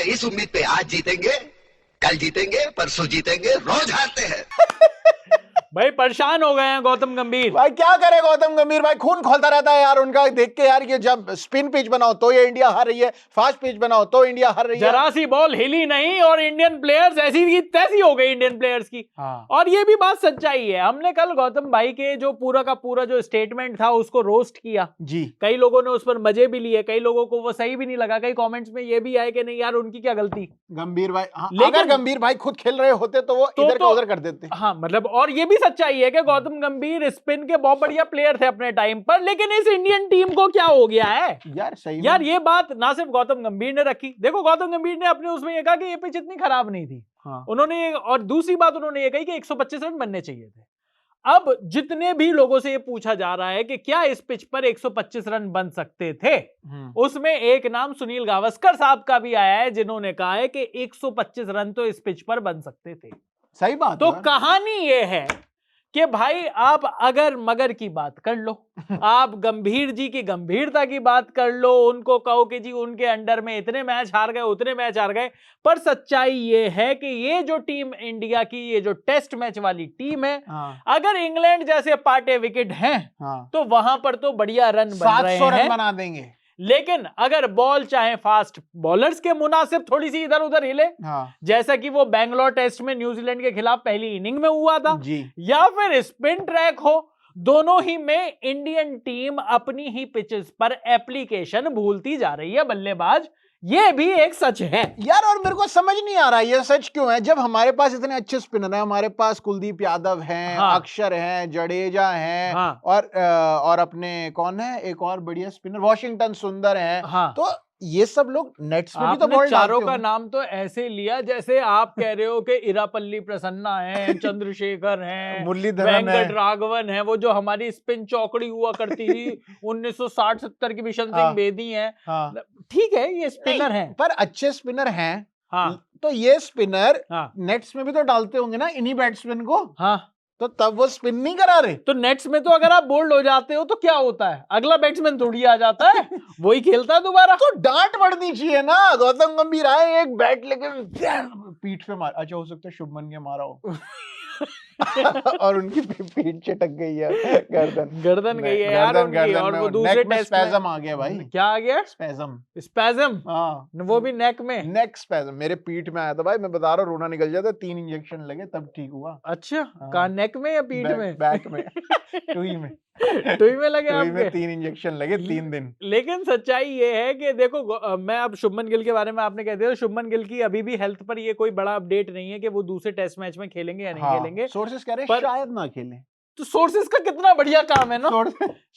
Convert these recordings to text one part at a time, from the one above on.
इस उम्मीद पे आज जीतेंगे, कल जीतेंगे, परसों जीतेंगे, रोज हारते हैं। भाई परेशान हो गए हैं गौतम गंभीर। भाई क्या करे गौतम गंभीर भाई, खून खोलता रहता है यार उनका देख के यार। ये जब स्पिन पिच बनाओ तो ये इंडिया हार रही है, फास्ट पिच बनाओ तो इंडिया हार रही है। जरा सी बॉल हिली नहीं और इंडियन प्लेयर्स ऐसी की तैसी हो गई इंडियन प्लेयर्स की। हाँ। और ये भी बात सच्चाई है। हमने कल गौतम भाई के जो पूरा का पूरा जो स्टेटमेंट था उसको रोस्ट किया जी। कई लोगों ने उस पर मजे भी लिए, कई लोगों को वो सही भी नहीं लगा, कई कमेंट्स में ये भी आए कि नहीं यार उनकी क्या गलती। गंभीर भाई हाँ, लेकिन अगर गंभीर भाई खुद खेल रहे होते तो वो इधर का उधर कर देते। हाँ मतलब, और ये भी सच्चाई है कि गौतम गंभीर स्पिन के बहुत बढ़िया प्लेयर थे अपने टाइम पर, लेकिन इस इंडियन टीम को क्या हो गया है यार सही यार। ये बात ना सिर्फ गौतम गंभीर ने रखी, देखो गौतम गंभीर ने अपने उसमें ये कहा कि ये पिच इतनी खराब नहीं थी। हाँ। उन्होंने और दूसरी बात उन्होंने ये कही कि 125 रन बनने चाहिए थे। अब जितने भी लोगों से ये पूछा जा रहा है कि क्या इस पिच पर 125 रन बन सकते थे, उसमें एक नाम सुनील गावस्कर साहब का भी आया है जिन्होंने कहा है कि 125 रन तो इस पिच पर बन सकते थे। सही बात। तो कहानी ये है कि भाई आप अगर मगर की बात कर लो, आप गंभीर जी की गंभीरता की बात कर लो, उनको कहो कि जी उनके अंडर में इतने मैच हार गए उतने मैच हार गए, पर सच्चाई ये है कि ये जो टीम इंडिया की ये जो टेस्ट मैच वाली टीम है, अगर इंग्लैंड जैसे पाटे विकेट हैं तो वहां पर तो बढ़िया रन बन रहे हैं, 700 रन बना देंगे। लेकिन अगर बॉल चाहे फास्ट बॉलर्स के मुनासिब थोड़ी सी इधर उधर हिले, जैसा कि वो बैंगलोर टेस्ट में न्यूजीलैंड के खिलाफ पहली इनिंग में हुआ था जी, या फिर स्पिन ट्रैक हो, दोनों ही में इंडियन टीम अपनी ही पिचेस पर एप्लीकेशन भूलती जा रही है बल्लेबाज। ये भी एक सच है यार। और मेरे को समझ नहीं आ रहा ये सच क्यों है, जब हमारे पास इतने अच्छे स्पिनर हैं, हमारे पास कुलदीप यादव हैं, अक्षर हैं, जडेजा हैं, और अपने कौन है एक और बढ़िया स्पिनर वाशिंगटन सुंदर हैं, तो ये सब लोग नेट्स में भी तो बॉल चारों का नाम तो ऐसे लिया जैसे आप कह रहे हो कि इरापल्ली प्रसन्ना है, चंद्रशेखर हैं, वेंकट राघवन है, वो जो हमारी स्पिन चौकड़ी हुआ करती थी 1960-70 की बिशन सिंह बेदी हैं। ठीक है ये स्पिनर हैं, पर अच्छे स्पिनर हैं। तो ये स्पिनर नेट्स में भी तो डालते होंगे ना इन्हीं बैट्समैन को। तो तब वो स्पिन नहीं करा रहे। तो नेट्स में तो अगर आप बोल्ड हो जाते हो तो क्या होता है, अगला बैट्समैन थोड़ी आ जाता है, वही खेलता है दोबारा। तो डांट पड़नी चाहिए ना। गौतम गंभीर आए एक बैट लेके पीठ पे मार, अच्छा हो सकता है शुभमन के मारा हो और उनकी पीठ चटक गई है, गर्दन गई है यार उनकी। और वो दूसरे टेस्ट में स्पैज़म आ गया भाई। क्या आ गया? स्पैज़म। हाँ वो भी नेक में। नेक स्पैज़म मेरे पीठ में आया था भाई, मैं बता रहा हूँ रोना निकल जाता, 3 इंजेक्शन लगे तब ठीक हुआ। अच्छा कहाँ, नेक में या पीठ में? बैक में टुई में लगे आपके? 3 इंजेक्शन लगे 3 दिन। लेकिन सच्चाई ये है कि देखो मैं अब शुभमन गिल के बारे में आपने कह दिया, शुभमन गिल की अभी भी हेल्थ पर ये कोई बड़ा अपडेट नहीं है कि वो दूसरे टेस्ट मैच में खेलेंगे या नहीं खेलेंगे। सोर्सेस कह रहे हैं शायद ना खेलें। तो सोर्सेस का कितना बढ़िया काम है ना,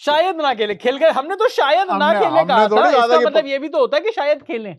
शायद ना खेले। खेल गए हमने तो शायद ना खेले कहा था, इसका मतलब ये भी तो होता है कि शायद खेलें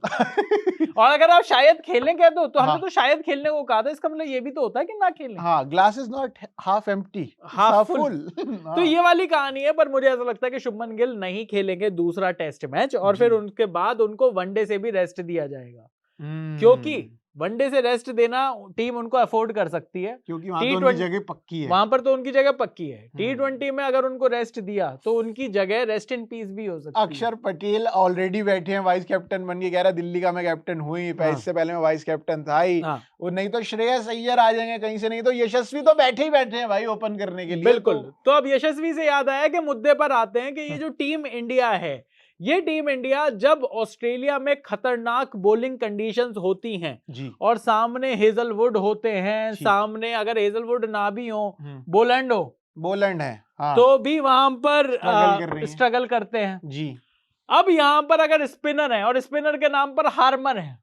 और अगर आप शायद खेलने कहते हो तो हमने तो शायद खेलने को कहा था, इसका मतलब ये भी तो होता है कि ना खेलें। हाँ, glass is not half empty, half full. तो ये वाली कहानी है। पर मुझे ऐसा लगता है कि शुभमन गिल नहीं खेलेंगे दूसरा टेस्ट मैच, और फिर उनके बाद उनको वनडे से भी रेस्ट दिया जाएगा, क्योंकि वनडे से रेस्ट देना टीम उनको अफोर्ड कर सकती है, क्योंकि वहां तो उनकी जगह पक्की है। वहां पर तो उनकी जगह पक्की है। T20 में अगर उनको रेस्ट दिया तो उनकी जगह रेस्ट इन पीस भी हो सकती है। अक्षर पटेल ऑलरेडी बैठे हैं वाइस कैप्टन बन के, कह रहा दिल्ली का मैं कैप्टन हुई, इससे पहले मैं वाइस कैप्टन था ही। वो नहीं तो श्रेयस अय्यर आ जाएंगे कहीं से, नहीं तो यशस्वी तो बैठे ही बैठे हैं भाई ओपन करने के लिए। बिल्कुल। तो अब यशस्वी से याद आया कि मुद्दे पर आते हैं कि ये जो टीम इंडिया है, ये टीम इंडिया जब ऑस्ट्रेलिया में खतरनाक बॉलिंग कंडीशंस होती हैं जी, और सामने हेजलवुड होते हैं, सामने अगर हेजलवुड ना भी हो, बोलैंड है, तो भी वहां पर स्ट्रगल करते हैं जी। अब यहाँ पर अगर स्पिनर है और स्पिनर के नाम पर हार्मर है,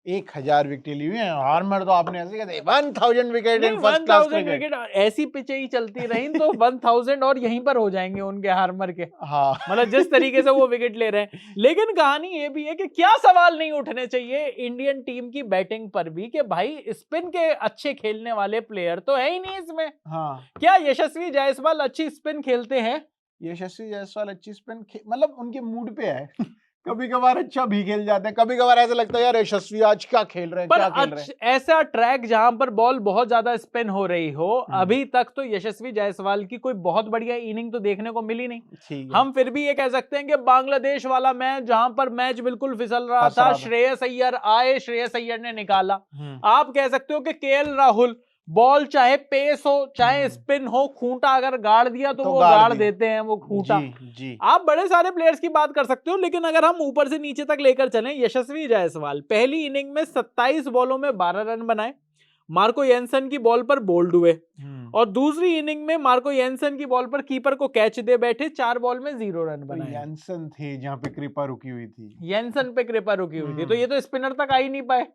1000 विकेट ली हुई है। हार्मर तो आपने ऐसे कहते 1000 wicket in first class cricket. ऐसी पिचें ही चलती रही तो 1000 और यहीं पर हो जाएंगे उनके हार्मर के। मतलब जिस तरीके से वो विकेट ले रहे हैं। लेकिन कहानी ये भी है कि क्या सवाल नहीं उठने चाहिए इंडियन टीम की बैटिंग पर भी कि भाई स्पिन के अच्छे खेलने वाले प्लेयर तो है ही नहीं इसमें। क्या यशस्वी जायसवाल अच्छी स्पिन खेलते हैं? यशस्वी जायसवाल अच्छी स्पिन मतलब उनके मूड पे है कभी कभार अच्छा भी खेल जाते हैं, कभी कभार ऐसा लगता है यार यशस्वी आज क्या खेल रहे हैं, क्या खेल रहे हैं। ऐसा ट्रैक जहां पर बॉल बहुत ज्यादा स्पिन हो रही हो, अभी तक तो यशस्वी जायसवाल की कोई बहुत बढ़िया इनिंग तो देखने को मिली नहीं। हम फिर भी ये कह सकते हैं कि बांग्लादेश वाला मैच जहां पर मैच बिल्कुल फिसल रहा था, श्रेयस अय्यर आए, श्रेयस अय्यर ने निकाला। आप कह सकते हो कि केएल राहुल बॉल चाहे पेस हो चाहे स्पिन हो, खूंटा अगर गाड़ दिया तो वो गाड़ देते हैं वो खूंटा। जी। आप बड़े सारे प्लेयर्स की बात कर सकते हो, लेकिन अगर हम ऊपर से नीचे तक लेकर चलें, यशस्वी जायसवाल पहली इनिंग में 27 बॉलों में 12 रन बनाए, मार्को येंसन की बॉल पर बोल्ड हुए, और दूसरी इनिंग में मार्को येंसन की बॉल पर कीपर को कैच दे बैठे, 4 बॉल में 0 रन बनाए। येंसन थे जहां पे कृपा रुकी हुई थी, येंसन पे कृपा रुकी हुई थी, तो ये तो स्पिनर तक आ ही नहीं पाए।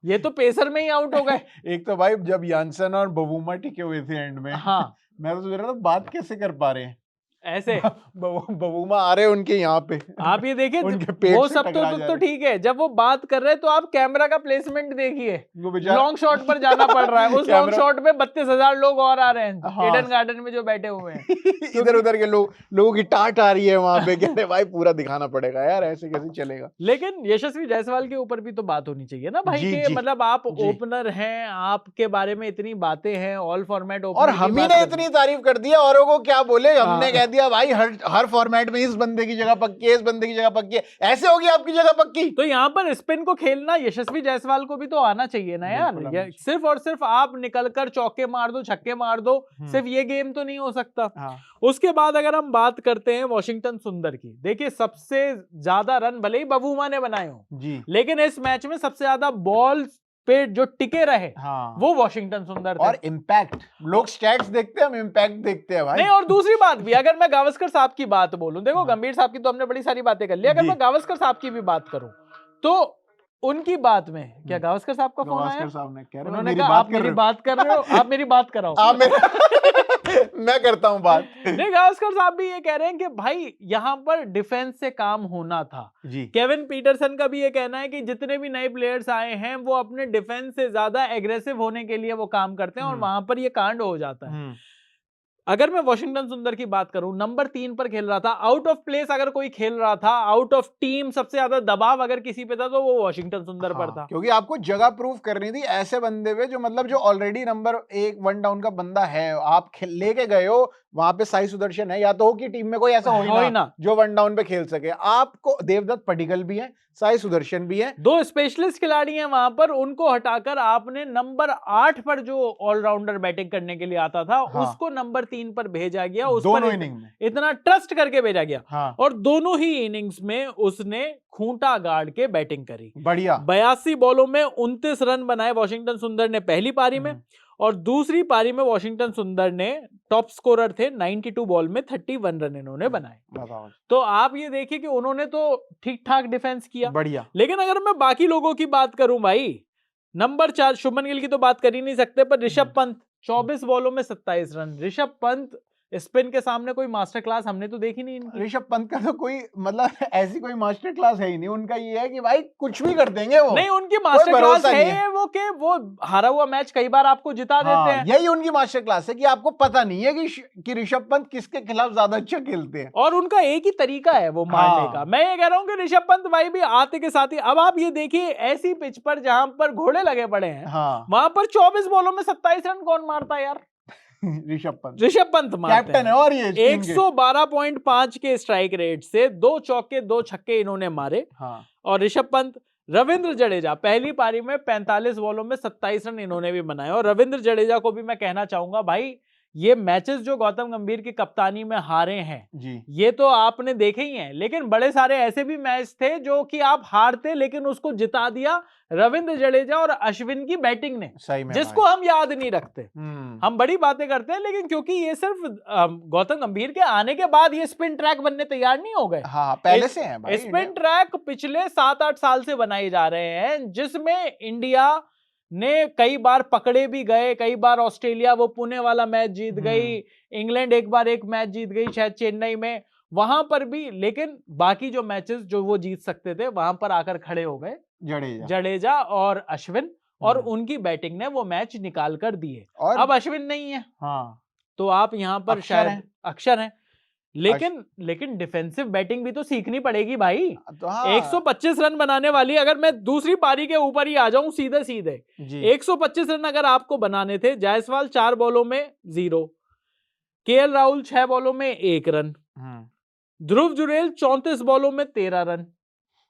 ये तो पेसर में ही आउट हो गए। एक तो भाई जब येंसन और बवुमा टिके हुए थे एंड में, हाँ मैं तो सोच रहा था बात कैसे कर पा रहे हैं ऐसे। बवुमा आ रहे उनके यहाँ पे, आप ये देखिए पेट वो से सब तो ठीक है, जब वो बात कर रहे हैं तो आप कैमरा का प्लेसमेंट देखिए, लॉन्ग शॉट पर जाना पड़ रहा है। उस लॉन्ग शॉट पे 32,000 लोग और आ रहे हैं ईडन गार्डन में जो बैठे हुए हैं। इधर उधर के लोगों की टाट आ रही है वहां पे, कहते भाई पूरा दिखाना पड़ेगा यार, ऐसे कैसे चलेगा। लेकिन यशस्वी जायसवाल के ऊपर भी तो बात होनी चाहिए ना भाई, के मतलब आप ओपनर हैं, आपके बारे में इतनी बातें हैं, ऑल फॉर्मेट ओपनर, और हम ही ने इतनी तारीफ कर दी, औरों को क्या बोले, हमने कह दिया भाई हर फॉर्मेट में इस बंदे की जगह पक्की है, इस बंदे की जगह पक्की है, ऐसे होगी आपकी जगह पक्की। तो यहाँ पर स्पिन को खेलना यशस्वी जायसवाल को भी तो आना चाहिए ना यार। सिर्फ और सिर्फ आप निकलकर चौके मार दो, छक्के मार दो, सिर्फ ये गेम तो नहीं हो सकता। उसके बाद अगर हम बात करते हैं वॉशिंगटन सुंदर की, देखिए सबसे ज्यादा रन भले ही बबूमा ने बनाए हो, लेकिन इस मैच में सबसे ज्यादा बॉल पे जो टिके रहे वो वॉशिंगटन सुंदर थे। और इम्पैक्ट, लोग स्टैट्स देखते हैं, हम इम्पैक्ट देखते हैं भाई। नहीं, और दूसरी बात भी, अगर मैं गावस्कर साहब की बात बोलूं, देखो गंभीर साहब की तो हमने बड़ी सारी बातें कर ली, अगर मैं गावस्कर साहब की भी बात करूं तो उनकी बात में क्या गावस्कर साहब का फोन आया, उन्होंने कहा आप मेरी बात कर रहे हो, आप मेरी बात कराओ। मैं करता हूं बात। नहीं, गावस्कर साहब भी ये कह रहे हैं कि भाई यहाँ पर डिफेंस से काम होना था जी। केविन पीटरसन का भी ये कहना है कि जितने भी नए प्लेयर्स आए हैं वो अपने डिफेंस से ज्यादा एग्रेसिव होने के लिए वो काम करते हैं, और वहां पर ये कांड हो जाता है। अगर मैं वॉशिंगटन सुंदर की बात करूं, नंबर 3 पर खेल रहा था, आउट ऑफ प्लेस अगर कोई खेल रहा था, आउट ऑफ टीम सबसे ज्यादा दबाव अगर किसी पे था तो वो वॉशिंगटन सुंदर पर था, क्योंकि आपको जगह प्रूव करनी थी ऐसे बंदे पे जो मतलब जो ऑलरेडी नंबर 1 वन डाउन का बंदा है, आप लेके गए हो वहां पे। साई सुदर्शन है, या तो हो कि टीम में कोई ऐसा हो ही ना जो वन डाउन पे खेल सके। आपको देवदत्त पडिक्कल भी है, साई सुदर्शन भी है, 2 स्पेशलिस्ट खिलाड़ी हैं वहां पर, उनको हटाकर आपने नंबर 8 पर जो ऑलराउंडर बैटिंग करने के लिए आता था उसको नंबर 3 पर भेजा गया, उस पर इनिंग में इतना ट्रस्ट करके भेजा गया। और दोनों ही इनिंग्स में उसने खूंटा गाड़ के बैटिंग करी, बढ़िया। 82 बॉलों में 29 रन बनाए वॉशिंगटन सुंदर ने पहली पारी में, और दूसरी पारी में वॉशिंगटन सुंदर ने टॉप स्कोरर थे, 92 बॉल में 31 रन इन्होंने बनाए। तो आप ये देखिए कि उन्होंने तो ठीक ठाक डिफेंस किया, बढ़िया। लेकिन अगर मैं बाकी लोगों की बात करूं भाई, नंबर 4 शुभमन गिल की तो बात कर ही नहीं सकते, पर ऋषभ पंत 24 बॉलों में 27 रन। ऋषभ पंत स्पिन के सामने कोई मास्टर क्लास हमने तो देखी नहीं इनकी। ऋषभ पंत का तो कोई मतलब ऐसी कोई मास्टर क्लास है ही नहीं, उनका ये है कि भाई कुछ भी कर देंगे वो। नहीं, उनकी मास्टर क्लास है वो कि वो हारा हुआ मैच कई बार आपको जिता देते हैं। यही उनकी मास्टर क्लास है कि आपको पता नहीं है कि ऋषभ पंत किसके खिलाफ ज्यादा अच्छा खेलते हैं, और उनका एक ही तरीका है वो मारने का। मैं ये कह रहा हूँ कि ऋषभ पंत भाई भी आते के साथ ही, अब आप ये देखिए ऐसी पिच पर जहां पर घोड़े लगे पड़े हैं, वहां पर 24 बॉलों में 27 रन कौन मारता है यार? ऋषभ पंत कैप्टन है, और ये 112.5 के स्ट्राइक रेट से 2 चौके 2 छक्के इन्होंने मारे। और ऋषभ पंत, रविंद्र जडेजा पहली पारी में 45 बॉलों में 27 रन इन्होंने भी बनाए। और रविंद्र जडेजा को भी मैं कहना चाहूंगा भाई, ये मैचेस जो गौतम गंभीर की कप्तानी में हारे हैं जी, ये तो आपने देखे ही हैं, लेकिन बड़े सारे ऐसे भी मैच थे जो कि आप हारते लेकिन उसको जिता दिया रविंद्र जडेजा और अश्विन की बैटिंग ने, जिसको हम याद नहीं रखते। हम बड़ी बातें करते हैं, लेकिन क्योंकि ये सिर्फ गौतम गंभीर के आने के बाद ये स्पिन ट्रैक बनने तैयार नहीं हो गए। पहले से हैं भाई, स्पिन ट्रैक पिछले 7-8 साल से बनाए जा रहे हैं, जिसमें इंडिया ने कई बार पकड़े भी गए, कई बार ऑस्ट्रेलिया वो पुणे वाला मैच जीत गई, इंग्लैंड एक बार एक मैच जीत गई शायद चेन्नई में, वहां पर भी, लेकिन बाकी जो मैचेस जो वो जीत सकते थे वहां पर आकर खड़े हो गए जडेजा और अश्विन, और उनकी बैटिंग ने वो मैच निकाल कर दिए। अब अश्विन नहीं है, तो आप यहाँ पर शायद अक्षर हैं, लेकिन डिफेंसिव बैटिंग भी तो सीखनी पड़ेगी भाई। तो हाँ। 125 रन बनाने वाली, अगर मैं दूसरी पारी के ऊपर ही आ जाऊं सीधे सीधे, 125 रन अगर आपको बनाने थे, जायसवाल 4 बॉलों में 0, केएल राहुल 6 बॉलों में 1 रन, ध्रुव जुरेल 34 बॉलों में 13 रन।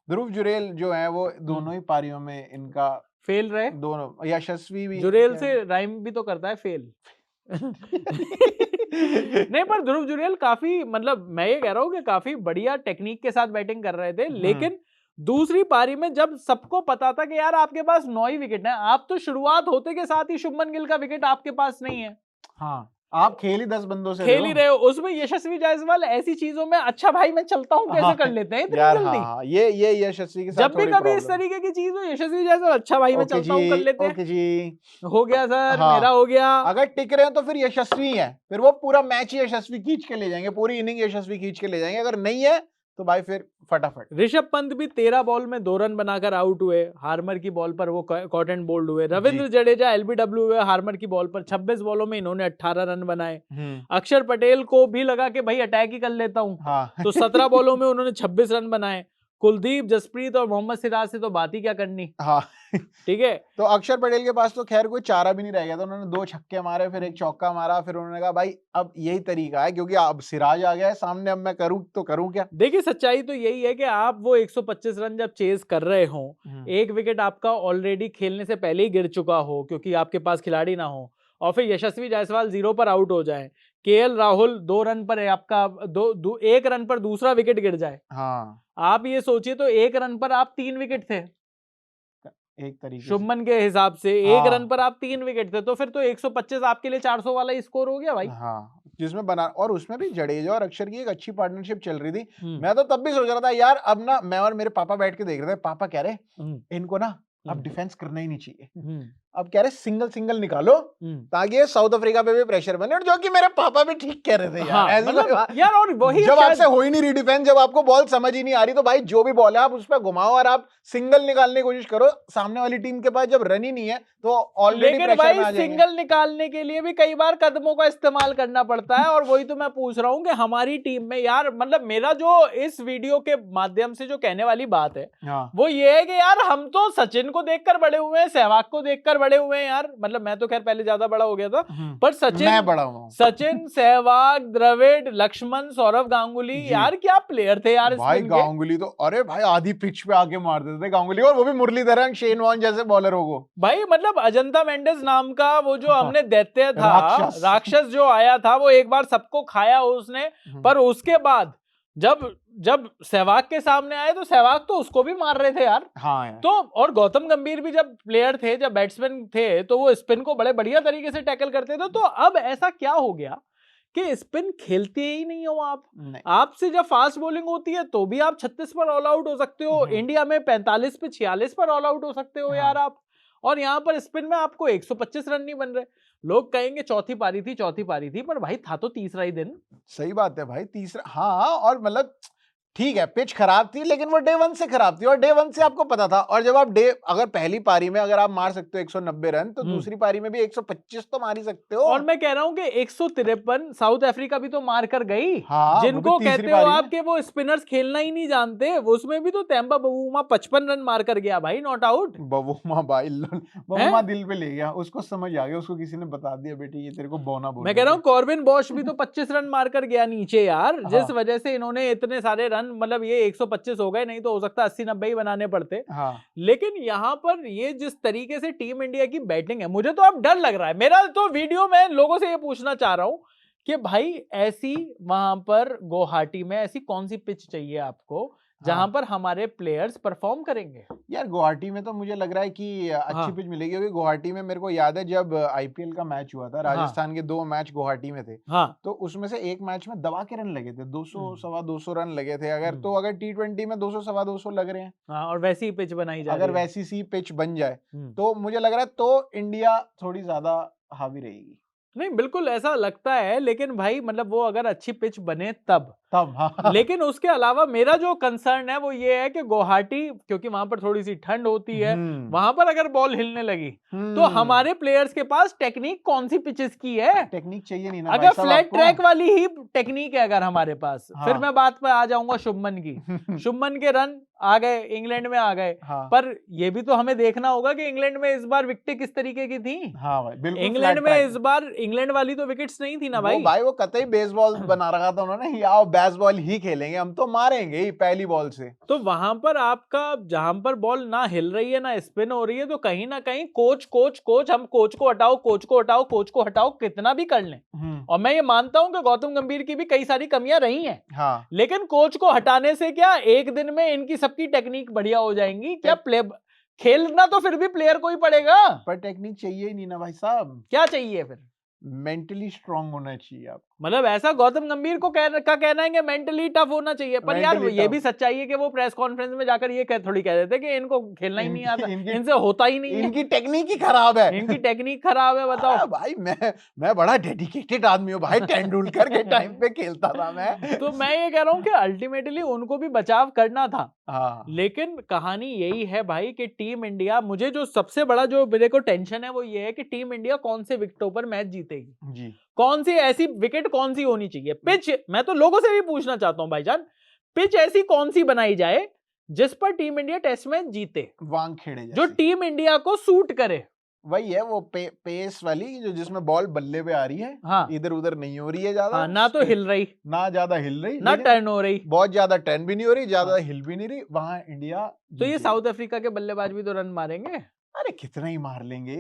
ध्रुव जुरेल जो है वो दोनों ही पारियों में इनका फेल रहे, दोनों। यशस्वी भी जुरेल से राइम भी तो करता है फेल। नहीं, पर ध्रुव जुरेल काफी, मतलब मैं ये कह रहा हूँ कि काफी बढ़िया टेक्निक के साथ बैटिंग कर रहे थे, लेकिन दूसरी पारी में जब सबको पता था कि यार आपके पास 9 ही विकेट है, आप तो शुरुआत होते के साथ ही शुभमन गिल का विकेट आपके पास नहीं है। हाँ, आप खेल ही 10 बंदों से खेल ही रहे हो, उसमें यशस्वी जायसवाल ऐसी चीजों में अच्छा भाई मैं चलता हूँ कैसे कर लेते हैं इतनी जल्दी। हाँ, ये यशस्वी के साथ जब भी कभी इस तरीके की चीज हो, यशस्वी जायसवाल अच्छा भाई मैं चलता हूँ कर लेते हैं। ओके जी, हो गया सर, मेरा हो गया। अगर टिक रहे हैं तो फिर यशस्वी है, फिर वो पूरा मैच ही यशस्वी खींच के ले जाएंगे, पूरी इनिंग यशस्वी खींच के ले जाएंगे। अगर नहीं है तो भाई फिर फटाफट। ऋषभ पंत भी 13 बॉल में 2 रन बनाकर आउट हुए, हार्मर की बॉल पर वो कॉट एंड बोल्ड हुए। रविंद्र जडेजा एलबीडब्ल्यू हुए हार्मर की बॉल पर, 26 बॉलों में इन्होंने 18 रन बनाए। अक्षर पटेल को भी लगा कि भाई अटैक ही कर लेता हूं, तो 17 बॉलों में उन्होंने 26 रन बनाए। कुलदीप, जसप्रीत और मोहम्मद सिराज से तो बात ही क्या करनी। हाँ ठीक है, तो अक्षर पटेल के पास तो खैर कोई चारा भी नहीं रह गया था, उन्होंने 2 छक्के मारे, फिर 1 चौका मारा, फिर उन्होंने कहा भाई अब यही तरीका है क्योंकि अब सिराज आ गया है सामने, अब मैं करूं तो करूं क्या। देखिए सच्चाई तो यही है कि आप वो 125 रन जब चेज कर रहे हो, 1 विकेट आपका ऑलरेडी खेलने से पहले ही गिर चुका हो क्योंकि आपके पास खिलाड़ी ना हो, और फिर यशस्वी जायसवाल 0 पर आउट हो जाए, केएल राहुल 2 रन पर आपका 1 रन पर दूसरा विकेट गिर जाए। हाँ, आप ये सोचिए तो 1 रन पर आप 3 विकेट थे एक तरीके शुभमन के हिसाब से। 1 रन पर आप 3 विकेट थे, तो फिर तो 125 आपके लिए 400 वाला ही स्कोर हो गया भाई। हाँ, जिसमें बना, और उसमें भी जडेजा और अक्षर की एक अच्छी पार्टनरशिप चल रही थी। मैं तो तब भी सोच रहा था यार अब ना, मैं और मेरे पापा बैठ के देख रहे थे, पापा कह रहे इनको ना अब डिफेंस करना ही नहीं चाहिए, अब कह रहे सिंगल निकालो ताकि ये साउथ अफ्रीका पे भी प्रेशर बने, और जो कि मेरे पापा भी ठीक कह रहे थे यार। हाँ, मतलब यार, और वही जब आपसे हो ही नहीं रही डिफेंस, जब आपको बॉल समझ ही नहीं आ रही, तो भाई जो भी बॉल है आप उस पर घुमाओ और आप सिंगल निकालने की कोशिश करो। सामने वाली टीम के पास जब रन ही नहीं है तो ऑलरेडी लेकिन भाई सिंगल निकालने के लिए भी कई बार कदमों का इस्तेमाल करना पड़ता है, और वही तो मैं पूछ रहा हूँ कि हमारी टीम में यार, मतलब मेरा जो इस वीडियो के माध्यम से जो कहने वाली बात है वो ये है कि यार हम तो सचिन को देखकर बड़े हुए हैं, सहवाग को देखकर बड़े हुए हैं यार। मतलब मैं तो खैर पहले ज्यादा बड़ा हो गया था, पर मैं बड़ा हूं। सचिन, सहवाग, द्रविड़, लक्ष्मण, सौरव गांगुली, यार क्या प्लेयर थे यार। भाई गांगुली तो, अरे भाई आधी पिच पे आके मार देते थे गांगुली, और वो भी मुरलीधरन, शेन वॉर्न जैसे बॉलरों को। भाई मतलब अजंता मेंडिस नाम का वो जो हमने दैत्य था, राक्षस जो आया था, वो एक बार सबको खाया उसने, पर उसके बाद जब सहवाग के सामने आए तो सहवाग तो उसको भी मार रहे थे यार। हाँ यार। तो और गौतम गंभीर भी जब प्लेयर थे, जब बैट्समैन थे, तो वो स्पिन को बड़े बढ़िया तरीके से टैकल करते थे। तो अब ऐसा क्या हो गया कि स्पिन खेलते ही नहीं हो आप। आपसे जब फास्ट बॉलिंग होती है तो भी आप 36 पर ऑल आउट हो सकते हो, इंडिया में 45 पे 46 पर ऑल आउट हो सकते हो यार आप, और यहाँ पर स्पिन में आपको 125 रन नहीं बन रहे। लोग कहेंगे चौथी पारी थी, पर भाई था तो तीसरा ही दिन। सही बात है भाई, तीसरा। हाँ, और मतलब ठीक है पिच खराब थी, लेकिन वो डे 1 से खराब थी, और डे 1 से आपको पता था। और जब आप अगर पहली पारी में अगर आप मार सकते हो 190 रन, तो दूसरी पारी में भी 125 तो मार ही सकते हो। और मैं कह रहा हूं कि 153 साउथ अफ्रीका भी तो मार कर गई। हाँ, जिनको कहते हो आपके वो स्पिनर्स खेलना ही नहीं जानते, उसमें भी तो तेम्बा बवुमा 55 रन मार कर गया भाई, नॉट आउट। बवुमा भाई, बवुमा दिल पे ले गया, उसको समझ आ गया, उसको किसी ने बता दिया बेटी ये तेरे को बोना बोल। मैं कह रहा हूँ कॉर्बिन बॉश भी तो 25 रन मार कर गया नीचे यार, जिस वजह से इन्होंने इतने सारे रन, मतलब ये 125 हो गए, नहीं तो हो सकता 80-90 ही बनाने पड़ते। लेकिन यहाँ पर ये जिस तरीके से टीम इंडिया की बैटिंग है, मुझे तो अब डर लग रहा है। मेरा तो वीडियो में लोगों से ये पूछना चाह रहा हूं कि भाई ऐसी वहां पर गुवाहाटी में ऐसी कौन सी पिच चाहिए आपको जहां पर हमारे प्लेयर्स परफॉर्म करेंगे। यार गुवाहाटी में तो मुझे लग रहा है कि अच्छी पिच मिलेगी, क्योंकि गुवाहाटी में मेरे को याद है जब आईपीएल का मैच हुआ था, राजस्थान के 2 मैच गुवाहाटी में थे, तो उसमें से एक मैच में दबा के रन लगे थे, 200 सवा 200 रन लगे थे। अगर T20 में 200 सवा 200 लग रहे हैं, और वैसी ही पिच बनाई जाए, अगर वैसी सी पिच बन जाए तो मुझे लग रहा है तो इंडिया थोड़ी ज्यादा हावी रहेगी। नहीं बिल्कुल ऐसा लगता है, लेकिन भाई मतलब वो अगर अच्छी पिच बने तब, तब हाँ। लेकिन उसके अलावा मेरा जो कंसर्न है वो ये है कि गुवाहाटी, क्योंकि वहां पर थोड़ी सी ठंड होती है, वहां पर अगर बॉल हिलने लगी तो हमारे प्लेयर्स के पास टेक्निक कौन सी पिचेस की है? टेक्निक चाहिए नहीं ना अगर फ्लैट ट्रैक वाली ही टेक्निक है अगर हमारे पास, फिर मैं बात पे आ जाऊंगा शुभमन की। शुभमन के रन आ गए, इंग्लैंड में आ गए, पर ये भी तो हमें देखना होगा कि इंग्लैंड में इस बार विकेटें किस तरीके की थी। हाँ भाई, बिल्कुल इंग्लैंड में इस बार इंग्लैंड वाली तो विकेट्स नहीं थी ना भाई। वो कतई बेसबॉल बना रखा था उन्होंने, या बेसबॉल ही खेलेंगे हम तो मारेंगे ही पहली बॉल से। तो वहां पर आपका जहां पर बॉल ना हिल रही है ना स्पिन हो रही है, तो कहीं ना कहीं कोच हम कोच को हटाओ, कोच को हटाओ कितना भी कर लें। और मैं ये मानता हूं कि गौतम गंभीर की भी कई सारी कमियां रही हैं। हाँ। लेकिन कोच को हटाने से क्या एक दिन में इनकी सबकी टेक्निक बढ़िया हो जाएंगी क्या? खेलना तो फिर भी प्लेयर को ही पड़ेगा, पर टेक्निक चाहिए ही नहीं ना भाई साहब। क्या चाहिए फिर? मेंटली स्ट्रांग होना चाहिए आप। मतलब ऐसा गौतम गंभीर को कहना है कि मेंटली टफ होना चाहिए, पर यार ये भी सच्चाई है कि वो प्रेस कॉन्फ्रेंस में जाकर ये थोड़ी कह देते कि इनको खेलना ही नहीं आता, इनसे होता ही नहीं है, इनकी टेक्निक ही खराब है, इनकी टेक्निक खराब है। बताओ भाई, मैं बड़ा डेडिकेटेड आदमी हूँ भाई, तेंदुलकर के टाइम पे खेलता था मैं। तो मैं ये कह रहा हूँ कि अल्टीमेटली उनको भी बचाव करना था। हाँ। लेकिन कहानी यही है भाई कि टीम इंडिया, मुझे जो सबसे बड़ा जो मेरे को टेंशन है वो ये है कि टीम इंडिया कौन से विकेटों पर मैच जीतेगी जी, कौन सी ऐसी विकेट कौन सी होनी चाहिए। पिच, मैं तो लोगों से भी पूछना चाहता हूं भाईजान, पिच ऐसी कौन सी बनाई जाए जिस पर टीम इंडिया टेस्ट मैच जीते, वानखेड़े जो टीम इंडिया को सूट करे। वही है वो पेस वाली जो जिसमें बॉल बल्ले पे आ रही है। हाँ। इधर उधर नहीं हो रही है ज्यादा। हाँ, ना तो हिल रही, ना ज्यादा हिल रही, ना टर्न हो रही, बहुत ज्यादा टर्न भी नहीं हो रही, ज्यादा हिल भी नहीं रही, वहां इंडिया। तो ये साउथ अफ्रीका के बल्लेबाज भी तो रन मारेंगे। अरे कितना ही मार लेंगे,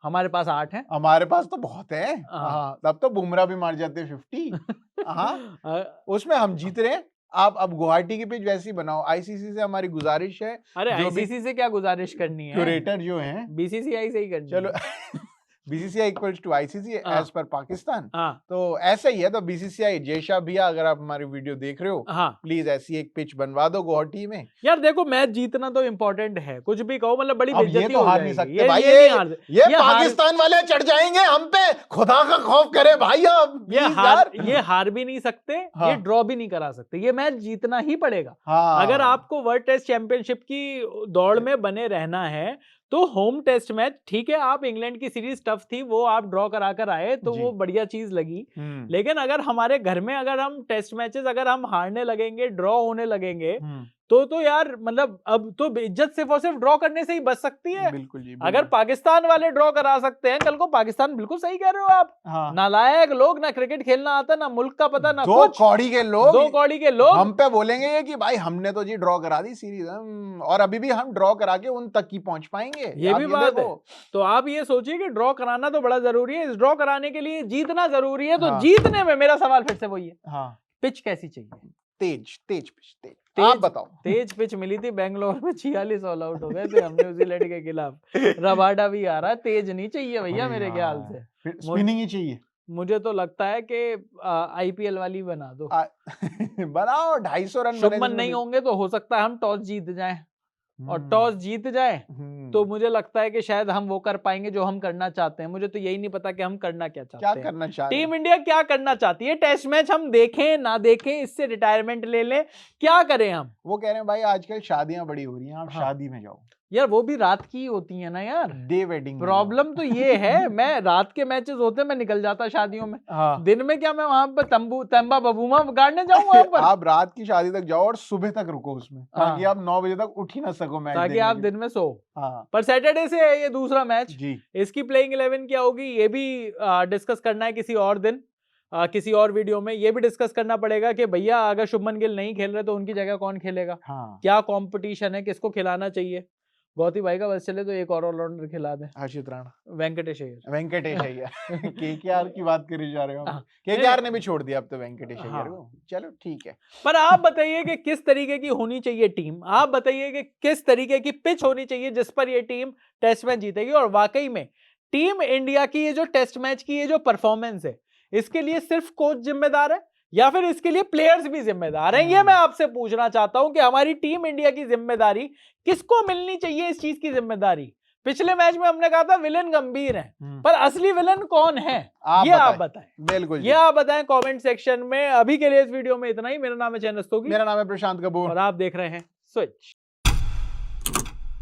हमारे पास 8 हैं। हमारे पास तो बहुत है। हाँ, तब तो बुमराह भी मार जाते 50। हाँ, उसमें हम जीत रहे हैं। आप अब गुवाहाटी की पिच वैसी बनाओ। आईसीसी से हमारी गुजारिश है। अरे आईसीसी से क्या गुजारिश करनी है, क्यूरेटर जो हैं बीसीसीआई से ही करनी है। चलो BCCI equals to ICC as पर पाकिस्तान। तो ऐसा ही है। तो बीसीसीआई जयशाह भैया, अगर आप हमारी वीडियो देख रहे हो, प्लीज ऐसी एक पिच बनवा दो गुवाहाटी में। यार देखो, मैच जीतना तो इम्पोर्टेंट है, कुछ भी कहो, मतलब बड़ी बेइज्जती तो हो हार जाएगी। नहीं सकते भाई, ये पाकिस्तान वाले चढ़ जाएंगे हम पे, खुदा का खौफ करे भाई। अब ये हार भी नहीं सकते, ये ड्रॉ भी नहीं करा सकते, ये मैच जीतना ही पड़ेगा। अगर आपको वर्ल्ड टेस्ट चैंपियनशिप की दौड़ में बने रहना है तो होम टेस्ट मैच, ठीक है, आप इंग्लैंड की सीरीज टफ थी, वो आप ड्रॉ करा कर आए तो वो बढ़िया चीज लगी। लेकिन अगर हमारे घर में अगर हम टेस्ट मैचेस अगर हम हारने लगेंगे, ड्रॉ होने लगेंगे, तो यार मतलब अब तो इज्जत सिर्फ और सिर्फ ड्रॉ करने से ही बच सकती है। बिल्कुल जी, बिल्कुल। अगर पाकिस्तान वाले ड्रॉ करा सकते हैं कल को, पाकिस्तान, बिल्कुल सही कह रहे हो आप। नालायक लोग, ना क्रिकेट खेलना आता, ना मुल्क का पता, ना दो कौड़ी के लोग हम पे बोलेंगे ये कि भाई हमने तो जी ड्रॉ करा दी सीरीज, और अभी भी हम ड्रॉ करा के उन तक ही पहुंच पाएंगे। ये भी बात है। तो आप ये सोचिए कि ड्रॉ कराना तो बड़ा जरूरी है, इस ड्रॉ कराने के लिए जीतना जरूरी है। तो जीतने में मेरा सवाल फिर से वही है, पिच कैसी चाहिए? तेज पिच। आप बताओ। तेज पिच मिली थी बेंगलोर में, 46 ऑल आउट हो गए थे हम न्यूजीलैंड के खिलाफ। रबाडा भी आ रहा है, तेज नहीं चाहिए भैया मेरे ख्याल से, स्पिनिंग ही चाहिए। मुझे तो लगता है कि आईपीएल वाली बना दो। बनाओ 250 रन। शुभमन नहीं होंगे तो हो सकता है हम टॉस जीत जाएं, और टॉस जीत जाए तो मुझे लगता है कि शायद हम वो कर पाएंगे जो हम करना चाहते हैं। मुझे तो यही नहीं पता कि हम करना क्या चाहते हैं। क्या करना चाहते हैं? टीम इंडिया क्या करना चाहती है? टेस्ट मैच हम देखें ना देखें, इससे रिटायरमेंट ले लें, क्या करें हम? वो कह रहे हैं भाई आजकल शादियां बड़ी हो रही हैं, आप शादी में जाओ। यार वो भी रात की होती है ना यार, डे वेडिंग। प्रॉब्लम तो ये है, मैं रात के मैचेस होते मैं निकल जाता शादियों में। दिन में क्या मैं वहां पर तंबा बबूमा गाड़ने जाऊंगा पर? आप रात की शादी तक जाओ और सुबह तक रुको उसमें, ताकि आप 9 बजे तक उठ ही ना सको मैच, ताकि आप दिन में सो। पर सैटरडे से है ये दूसरा मैच जी, इसकी प्लेइंग 11 क्या होगी ये भी डिस्कस करना है किसी और दिन, किसी और वीडियो में। ये भी डिस्कस करना पड़ेगा कि भैया अगर शुभमन गिल नहीं खेल रहे तो उनकी जगह कौन खेलेगा, क्या कॉम्पिटिशन है, किसको खिलाना चाहिए। गौती भाई का बस चले तो एक और ऑलराउंडर खिला दें, हर्षित राणा, वेंकटेश अय्यर। केकेआर की बात करी जा रहे हो, केकेआर ने भी छोड़ दिया अब तो वेंकटेश अय्यर को। चलो ठीक है, पर आप बताइए कि किस तरीके की होनी चाहिए टीम, आप बताइए कि किस तरीके की पिच होनी चाहिए जिस पर ये टीम टेस्ट मैच जीतेगी। और वाकई में टीम इंडिया की ये जो टेस्ट मैच की ये जो परफॉर्मेंस है, इसके लिए सिर्फ कोच जिम्मेदार है या फिर इसके लिए प्लेयर्स भी जिम्मेदार हैं? ये मैं आपसे पूछना चाहता हूं कि हमारी टीम इंडिया की जिम्मेदारी किसको मिलनी चाहिए, इस चीज की जिम्मेदारी पिछले मैच में हमने कहा था विलेन गंभीर है, पर असली विलेन कौन है ये आप बताएं। बिल्कुल ये आप बताएं कमेंट सेक्शन में। अभी के लिए इस वीडियो में इतना ही। मेरा नाम है चैन रस्तोगी, मेरा नाम है प्रशांत कपूर और आप देख रहे हैं स्विच।